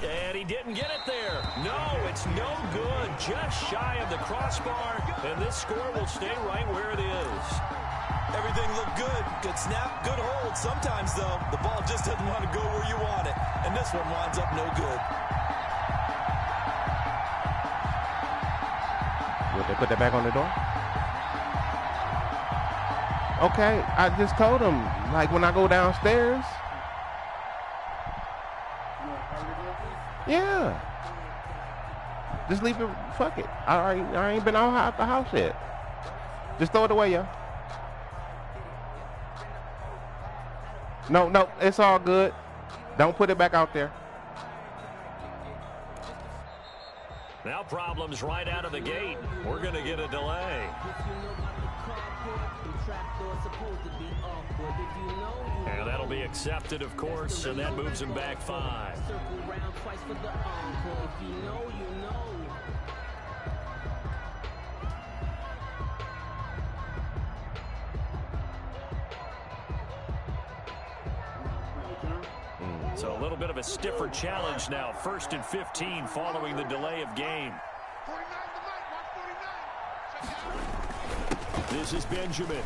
And he didn't get it there. No, it's no good. Just shy of the crossbar, and this score will stay right where it is. Everything looked good. Good snap, good hold. Sometimes, though, the ball just doesn't want to go where you want it. And this one winds up no good. Would they put that back on the door? Okay, I just told him, like, when I go downstairs. Yeah. Just leave it. Fuck it. I ain't been out the house yet. Just throw it away, yo. No, it's all good. Don't put it back out there. Now problems right out of the gate. We're going to get a delay. And that'll be accepted, of course, and that moves him back 5. So a little bit of a stiffer challenge now. 1st and 15 following the delay of game. This is Benjamin.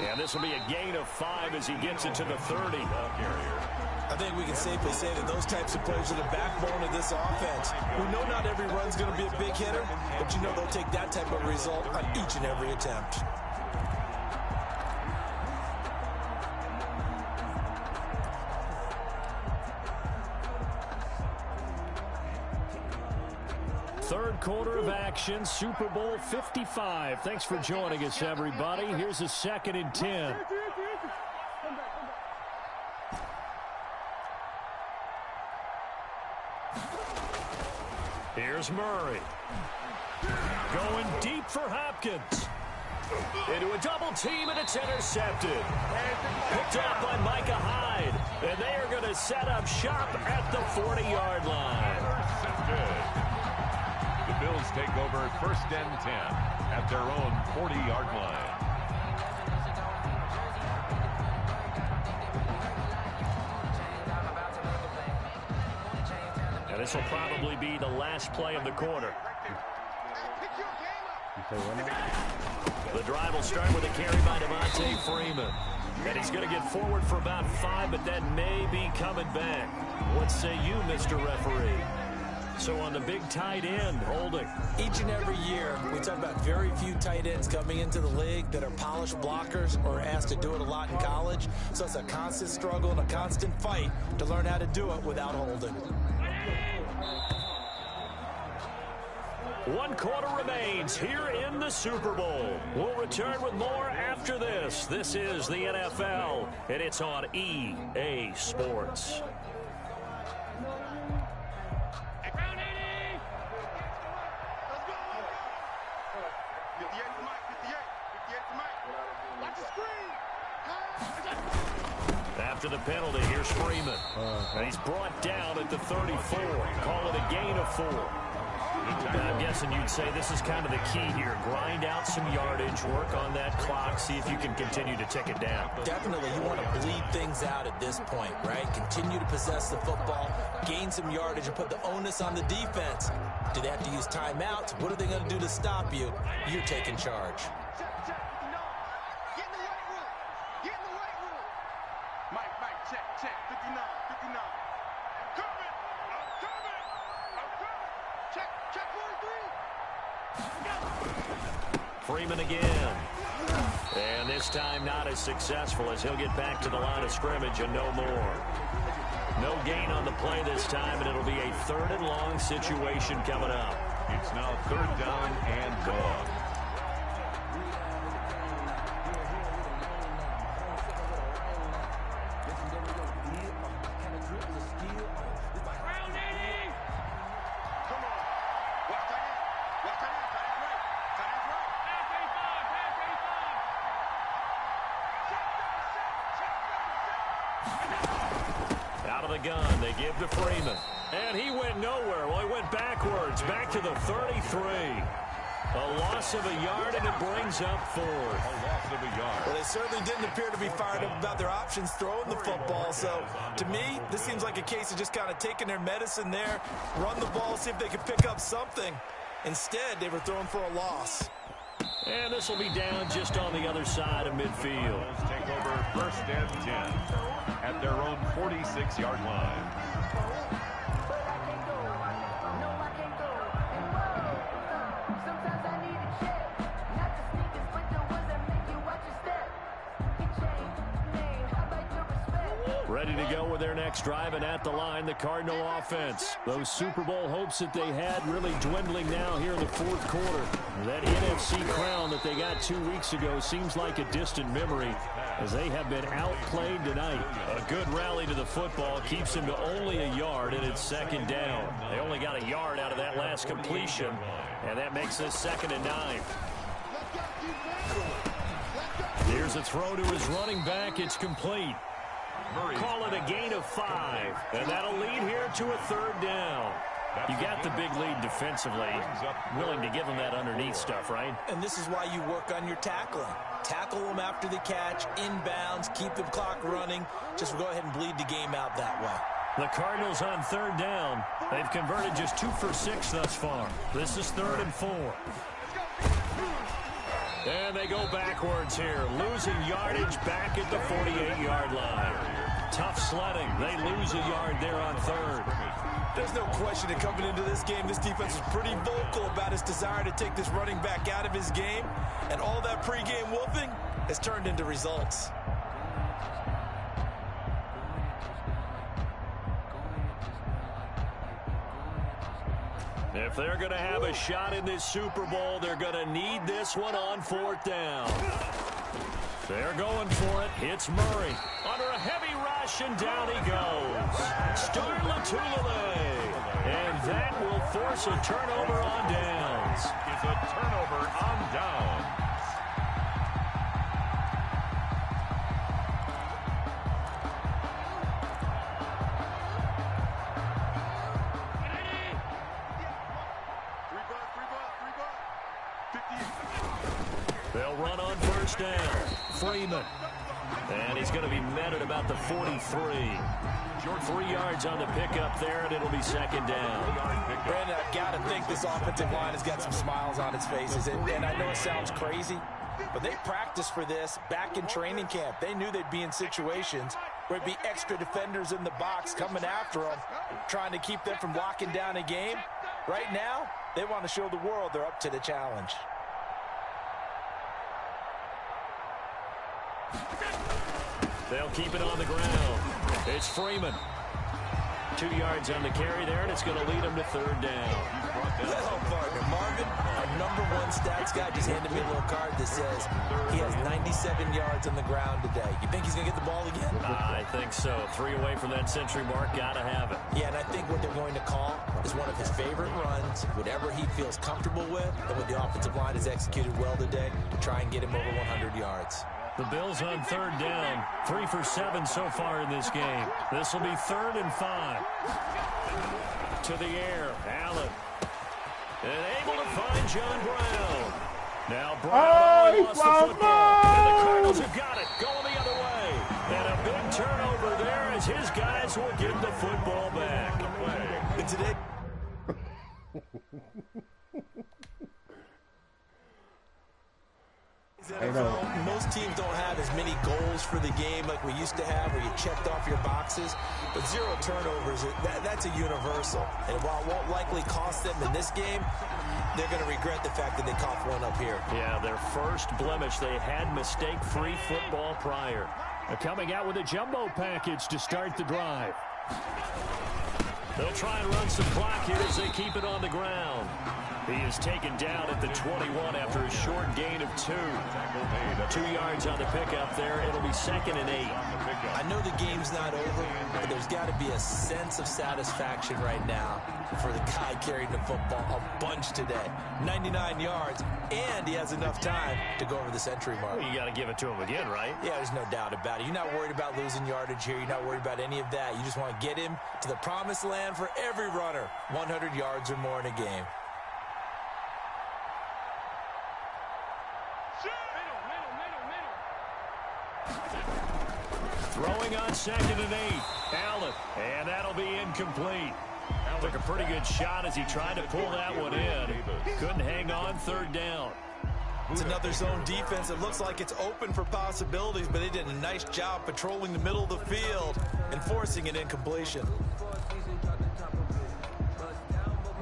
And this will be a gain of 5 as he gets it to the 30. I think we can safely say that those types of players are the backbone of this offense. We know not every run's going to be a big hitter, but you know they'll take that type of result on each and every attempt. Third quarter of action, Super Bowl 55. Thanks for joining us, everybody. Here's a 2nd and 10. Here's Murray. Going deep for Hopkins. Into a double team, and it's intercepted. Picked up by Micah Hyde. And they are going to set up shop at the 40-yard line. The Bills take over 1st and 10 at their own 40-yard line. And this will probably be the last play of the quarter. The drive will start with a carry by Devontae Freeman. And he's going to get forward for about 5, but that may be coming back. What say you, Mr. Referee? So on the big tight end, holding. Each and every year, we talk about very few tight ends coming into the league that are polished blockers or asked to do it a lot in college. So it's a constant struggle and a constant fight to learn how to do it without holding. 1 quarter remains here in the Super Bowl. We'll return with more after this. This is the NFL, and it's on EA Sports. After the penalty, here's Freeman. And he's brought down at the 34. Call it a gain of 4. I'm guessing you'd say this is kind of the key here. Grind out some yardage, work on that clock, see if you can continue to tick it down. Definitely, you want to bleed things out at this point, right? Continue to possess the football, gain some yardage, and put the onus on the defense. Do they have to use timeouts? What are they going to do to stop you? You're taking charge. Check, 59. Freeman again. And this time not as successful as he'll get back to the line of scrimmage and no more. No gain on the play this time, and it'll be a 3rd and long situation coming up. It's now 3rd down and long. gun. They give to Freeman. And he went nowhere. Well, he went backwards, back to the 33. A loss of a yard, and it brings up 4th. A loss of a yard. Well, they certainly didn't appear to be fired up about their options throwing the football. So, to me, this seems like a case of just kind of taking their medicine there, run the ball, see if they could pick up something. Instead, they were throwing for a loss. And this will be down just on the other side of midfield. Take over 1st and 10 at their own 46-yard line. Ready to go with their next drive, and at the line, the Cardinal offense. Those Super Bowl hopes that they had really dwindling now here in the 4th quarter. That NFC crown that they got 2 weeks ago seems like a distant memory as they have been outplayed tonight. A good rally to the football keeps them to only a yard, and it's 2nd down. They only got a yard out of that last completion, and that makes this 2nd and 9. Here's a throw to his running back. It's complete. Call it a gain of 5, and that'll lead here to a 3rd down. You got the big lead defensively. Willing to give them that underneath stuff, right? And this is why you work on your tackling. Tackle them after the catch, inbounds, keep the clock running. Just go ahead and bleed the game out that way. The Cardinals on 3rd down. They've converted just 2 for 6 thus far. This is 3rd and 4. And they go backwards here, losing yardage back at the 48-yard line. Tough sledding. They lose a yard there on 3rd. There's no question that coming into this game, this defense is pretty vocal about its desire to take this running back out of his game. And all that pregame whooping has turned into results. If they're going to have a shot in this Super Bowl, they're going to need this one on 4th down. They're going for it. It's Murray. Under a heavy rush, and down he goes. Starlatulele. And that will force a turnover on downs. It's a turnover on downs. They'll run on 1st down. Freeman. And he's going to be met at about the 43. 3 yards on the pickup there, and it'll be 2nd down. Brandon, I've got to think this offensive line has got some smiles on its faces. And I know it sounds crazy, but they practiced for this back in training camp. They knew they'd be in situations where it'd be extra defenders in the box coming after them, trying to keep them from locking down a game. Right now, they want to show the world they're up to the challenge. They'll keep it on the ground. It's Freeman. 2 yards on the carry there, and it's going to lead him to 3rd down. Well, partner, Marvin, our #1 stats guy just handed me a little card that says he has 97 yards on the ground today. You think he's going to get the ball again? I think so. 3 away from that century mark. Got to have it. Yeah, and I think what they're going to call is one of his favorite runs, whatever he feels comfortable with, and what the offensive line has executed well today to try and get him over 100 yards. The Bills on 3rd down. 3 for 7 so far in this game. This will be 3rd and 5. To the air. Allen. And able to find John Brown. Now Brown lost the football. And the Cardinals have got it. Going the other way. And a big turnover there as his guys will get the football back. And today... Most teams don't have as many goals for the game like we used to have where you checked off your boxes, but 0 turnovers, that's a universal. And while it won't likely cost them in this game, they're going to regret the fact that they coughed one up here. Yeah, their first blemish. They had mistake-free football prior. They're coming out with a jumbo package to start the drive. They'll try and run some clock here as they keep it on the ground. He is taken down at the 21 after a short gain of 2. 2 yards on the pickup there. It'll be 2nd and 8. I know the game's not over, but there's got to be a sense of satisfaction right now for the guy carrying the football a bunch today. 99 yards, and he has enough time to go over the century mark. Well, you got to give it to him again, right? Yeah, there's no doubt about it. You're not worried about losing yardage here. You're not worried about any of that. You just want to get him to the promised land for every runner. 100 yards or more in a game. Throwing on 2nd and 8. Allen, and that'll be incomplete. Took a pretty good shot as he tried to pull that one in. Couldn't hang on 3rd down. It's another zone defense. It looks like it's open for possibilities, but they did a nice job patrolling the middle of the field and forcing an incompletion.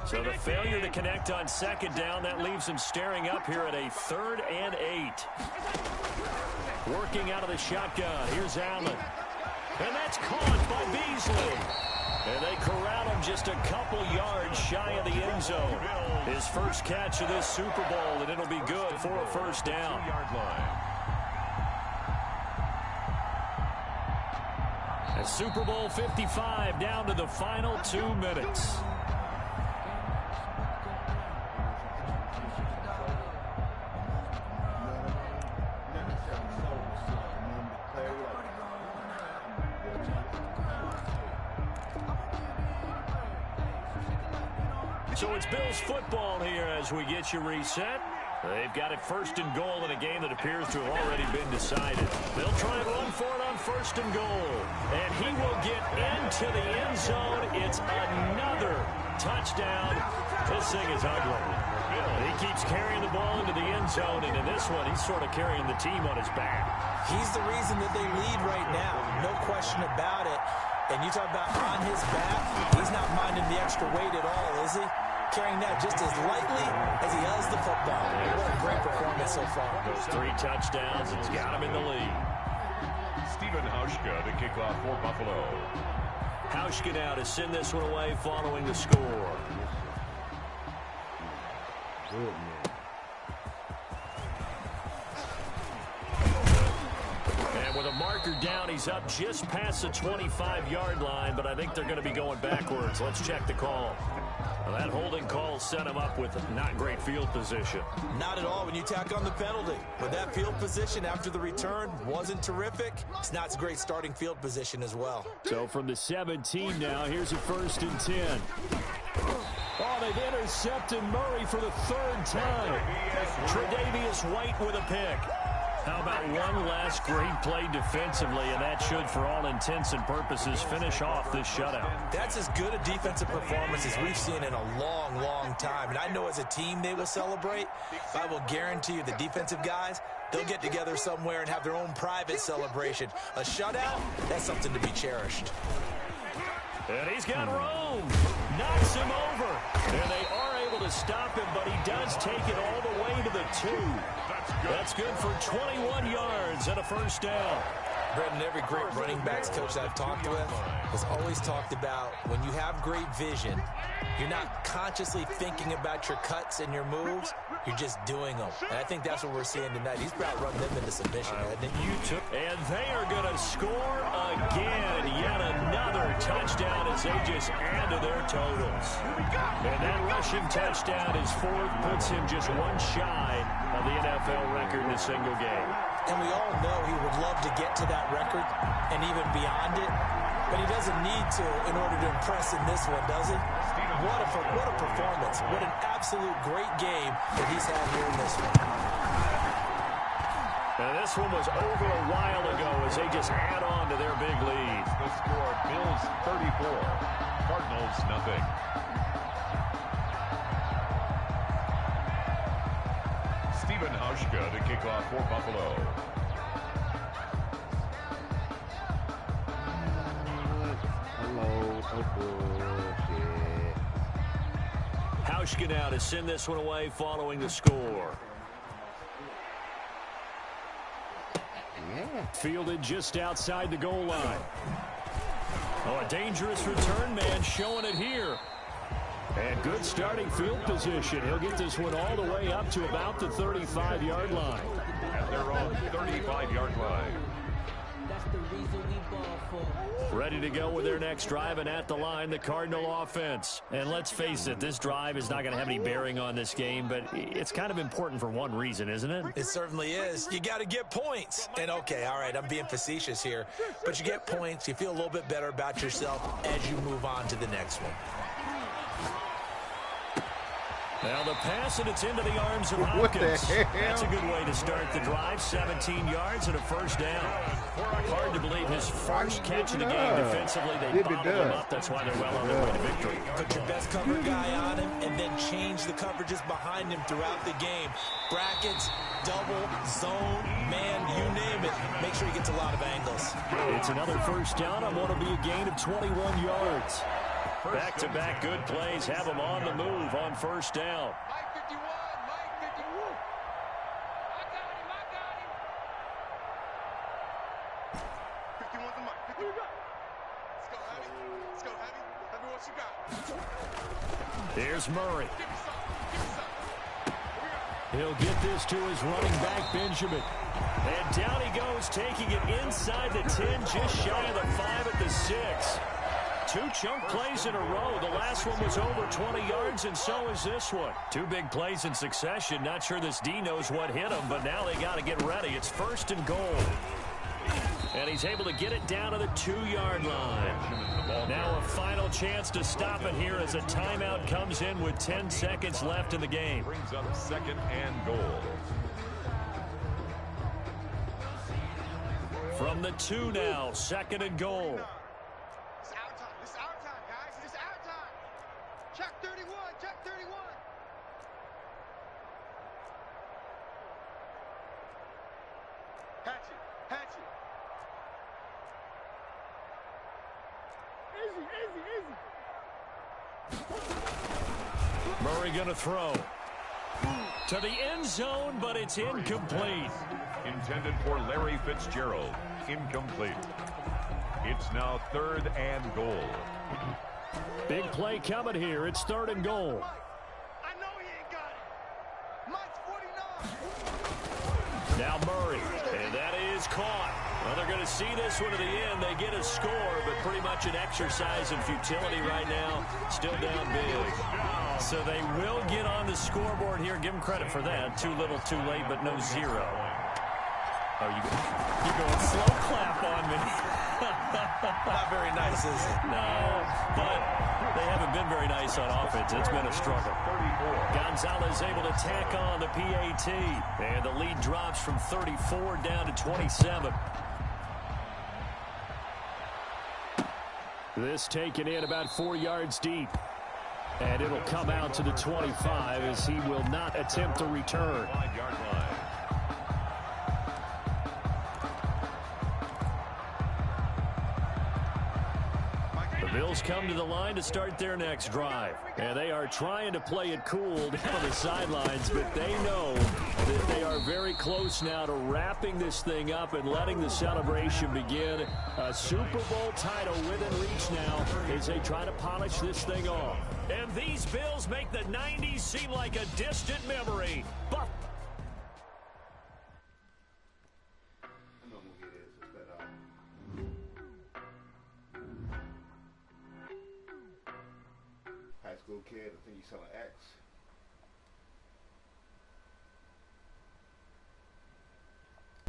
So the failure to connect on 2nd down, that leaves him staring up here at a 3rd and 8. Working out of the shotgun. Here's Allen. And that's caught by Beasley. And they corral him just a couple yards shy of the end zone. His first catch of this Super Bowl, and it'll be good for a 1st down. And Super Bowl 55 down to the final 2 minutes. So it's Bills football here as we get you reset. They've got it 1st and goal in a game that appears to have already been decided. They'll try and run for it on 1st and goal. And he will get into the end zone. It's another touchdown. This thing is ugly. He keeps carrying the ball into the end zone, and in this one, he's sort of carrying the team on his back. He's the reason that they lead right now. No question about it. And you talk about on his back, he's not minding the extra weight at all, is he? Carrying that just as lightly as he has the football. What a great performance so far. Those 3 touchdowns, it's got him in the lead. Stephen Hauschka to kick off for Buffalo. Hauschka now to send this one away following the score. And with a marker down, he's up just past the 25-yard line, but I think they're going to be going backwards. Let's check the call. Well, that holding call set him up with not great field position. Not at all when you tack on the penalty. But that field position after the return wasn't terrific. It's not a great starting field position as well. So from the 17 now, here's a 1st and 10. Oh, they've intercepted Murray for the 3rd time. Tre'Davious White with a pick. How about one last great play defensively, and that should, for all intents and purposes, finish off this shutout. That's as good a defensive performance as we've seen in a long, long time. And I know as a team they will celebrate. I will guarantee you the defensive guys, they'll get together somewhere and have their own private celebration. A shutout, that's something to be cherished. And he's got room. Knocks him over. And they are able to stop him, but he does take it all the way to the 2. That's good for 21 yards and a 1st down. Brendan, every great running backs coach I've talked with has always talked about when you have great vision, you're not consciously thinking about your cuts and your moves, you're just doing them. And I think that's what we're seeing tonight. He's about running them into submission. And they are going to score again. Yet another touchdown as they just add to their totals. And that rushing touchdown is 4th, puts him just one shy of the NFL record in a single game. And we all know he would love to get to that record and even beyond it, but he doesn't need to in order to impress in this one, does he? What a performance. What an absolute great game that he's had here in this one. And this one was over a while ago as they just add on to their big lead. The score, Bills 34, Cardinals nothing. Stephen Hauschka to kick off for Buffalo. Hauschka now to send this one away following the score. Fielded just outside the goal line. Oh, a dangerous return man showing it here. And good starting field position. He'll get this one all the way up to about the 35-yard line. At their own 35-yard line. Ready to go with their next drive, and at the line, the Cardinal offense. And let's face it, this drive is not going to have any bearing on this game, but it's kind of important for one reason, isn't it? It certainly is. You got to get points. And, okay, all right, I'm being facetious here, but you get points, you feel a little bit better about yourself as you move on to the next one. Now the pass, and it's into the arms of Hopkins. That's a good way to start the drive. 17 yards and a first down. Hard to believe his first catch of the game defensively. They bottled him up. That's why they're well on their way to victory. Put your best cover guy on him and then change the coverages behind him throughout the game. Brackets, double, zone, man, you name it. Make sure he gets a lot of angles. It's another first down on what will be a gain of 21 yards. Back-to-back good plays have him on the move on first down. Mike 51, Mike 51. I got him. 51's the Mike. 51. Let's go, Heavy. Let's go, Heavy. Heavy, what you got? Here's Murray. Give me something. He'll get this to his running back, Benjamin. And down he goes, taking it inside the 10, just shy of the 5 at the 6. Two chunk plays in a row. The last one was over 20 yards, and so is this one. Two big plays in succession. Not sure this D knows what hit him, but now they got to get ready. It's first and goal. And he's able to get it down to the 2-yard line. Now a final chance to stop it here as a timeout comes in with 10 seconds left in the game. Brings up second and goal. From the 2 now, second and goal. It's our time. It's our time, guys. It's our time. Check 31. Check 31. Hatchet. Hatchet. Murray going to throw to the end zone, but it's incomplete. Intended for Larry Fitzgerald. Incomplete. It's now third and goal. Big play coming here. It's third and goal. I know he ain't got it. Mike's 49. Now Murray, and that is caught. Well, they're going to see this one to the end. They get a score, but pretty much an exercise in futility right now. Still down big. So they will get on the scoreboard here. Give them credit for that. Too little, too late, but no zero. Oh, you're going slow clap on me. Not very nice, is it? No, but they haven't been very nice on offense. It's been a struggle. Gonzalez able to tack on the PAT, and the lead drops from 34 down to 27. This taken in about 4 yards deep, and it'll come out to the 25 as he will not attempt to return. 5-yard line. The Bills come to the line to start their next drive. And they are trying to play it cool down on the sidelines, but they know that they are very close now to wrapping this thing up and letting the celebration begin. A Super Bowl title within reach now as they try to polish this thing off. And these Bills make the 90s seem like a distant memory. But high school kid, I think he's selling X.